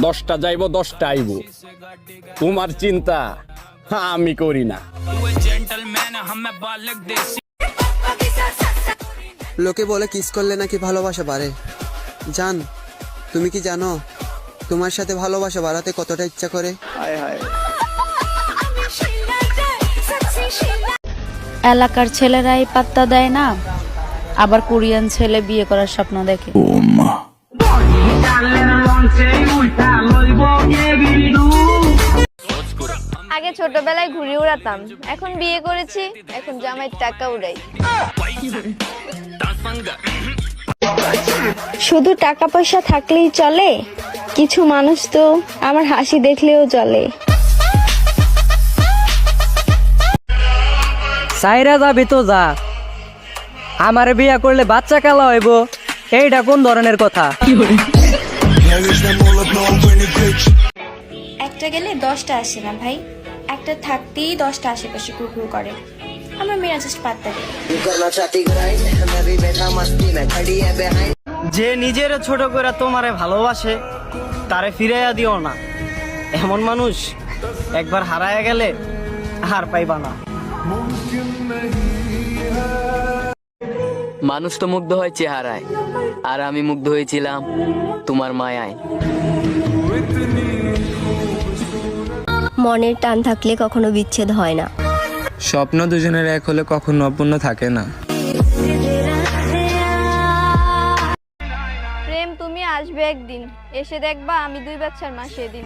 10টা যাইব 10টা আইব, তোমার চিন্তা আমি করি না। লোকে বলে কিস করলে নাকি ভালোবাসা বাড়ে। জান, তুমি কি জানো তোমার সাথে ভালোবাসা বাড়াতে কতটা ইচ্ছা করে? এলাকার ছেলেরাই পাত্তা দেয় না, আবার কোরিয়ান ছেলে বিয়ে করার স্বপ্ন দেখে। আগে ছোটবেলায় ঘুড়ি উড়াতাম, এখন বিয়ে করেছি, এখন জামাইয়ের টাকা উড়াই। শুধু টাকা পয়সা থাকলেই চলে? কিছু মানুষ তো আমার হাসি দেখলেও চলে। সাইরা যাবি তো যা, আমারে বিয়া করলে বাচ্চা কালা হইব, এইটা কোন ধরনের কথা? একটা গেলে 10টা আসে না ভাই, একটা থাকতেই 10টা আশেপাশে কুকুর করে। আমার মেয়েরা জাস্ট পাত্তা দেয়। যে নিজের ছোট করে তোমারে ভালোবাসে তারে ফিরাইয়া দিও না। এমন মানুষ একবার হারায়া গেলে আর পাইবা না। মানুষ তো মুগ্ধ হয় চেহারায়, আর আমি মুগ্ধ হয়েছিলাম তোমার মায়ায়। মনের টান থাকলে কখনো বিচ্ছেদ হয় না। স্বপ্ন দুজনের এক হলে কখনো অপূর্ণ থাকে না। প্রেম, তুমি আসবে একদিন, এসে দেখবা আমি 2 বাচ্চার মা সেদিন।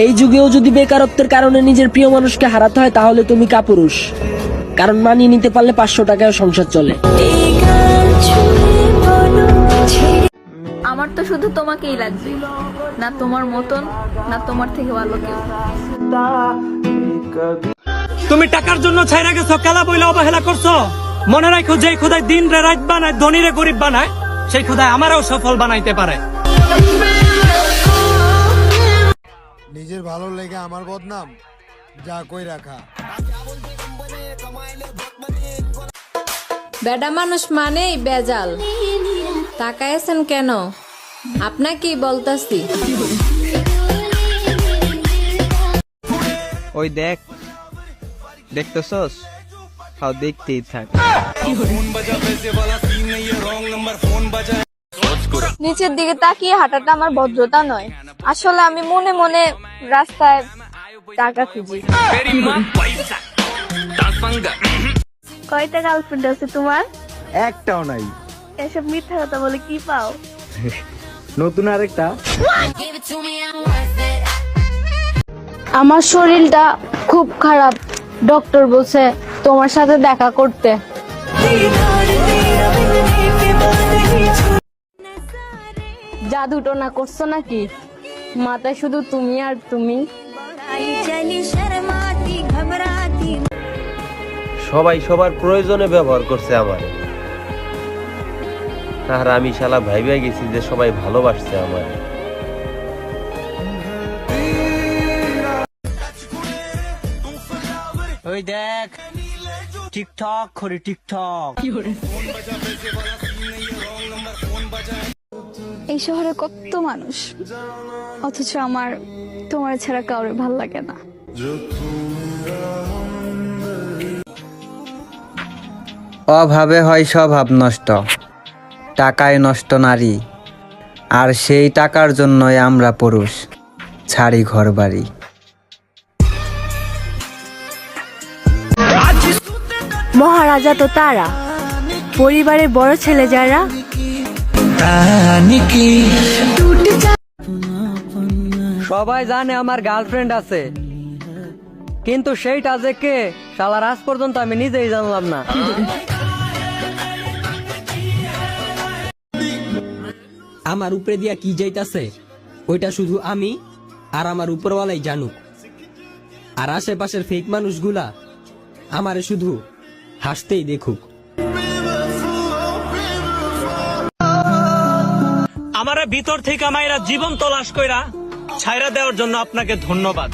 এই যুগেও যদি বেকারত্বের কারণে নিজের প্রিয় মানুষকে হারাতে হয় তাহলে তুমি কাপুরুষ, কারণ মানিয়ে নিতে পারলে 500 টাকায় সংসার চলে। আমার তো শুধু তোমাকেই লাগবে, না তোমার মতন, না তোমার থেকে ভালো কেউ। তুমি টাকার জন্য ছাইরা গেছো, কালা বইলা অবহেলা করছো। মনে রাখো, যে খোদায় দিন রে রাত বানায়, ধনী রে গরিব বানায়, সেই খোদায় আমারও সফল বানাইতে পারে। নিজের ভালো লেগে আমার বদনাম যা কই রাখা। বেডা মানুষ মানেই বেজাল। তাকাইছেন কেন? আপনাকেই বলতাছি। ওই দেখ, দেখতেছস? হাও দেখতেই থাক। নিচের দিকে তাকিয়ে হাঁটাটা আমার ভদ্রতা নয়। আসলে আমি মনে মনে রাস্তায় টাকা খুঁজি। কয়টা গার্লফ্রেন্ড আছে তোমার? একটাও নাই। এসব মিথ্যা কথা বলে কি পাও? নতুন আরেকটা। আমার শরীরটা খুব খারাপ, ডক্টর বলছে তোমার সাথে দেখা করতে। জাদু টোনা করছো নাকি? মাথায় শুধু তুমি আর তুমি। সবাই সবার প্রয়োজনে ব্যবহার করছে আমার, আর আমি শালা ভাইবা গেছি যে সবাই ভালোবাসছে আমার। ওই দেখ, টিকটক করি টিকটক। এই শহরে কত মানুষ, অথচ আমার তোমার ছাড়া কাউরে ভাল লাগে না। অভাবে হয় স্বভাব নষ্ট, টাকায় নষ্ট নারী, আর সেই টাকার জন্যই আমরা পুরুষ ছাড়ি ঘর বাড়ি। মহারাজা তো তারা, পরিবারের বড় ছেলে যারা। সবাই জানে আমার গার্লফ্রেন্ড আছে, কিন্তু সেইটা যে কে শালার আজ পর্যন্ত আমি নিজেই জানলাম না। আমার উপরে দিয়া কি যাইতাছে ওইটা শুধু আমি আর আমার উপরওয়ালাই জানুক, আর আশেপাশের ফেক মানুষগুলা আমারে শুধু হাসতেই দেখুক। আমারে ভিতর থেকে মাইরা জীবন তলাশ কইরা ছাইরা দেওয়ার জন্য আপনাকে ধন্যবাদ।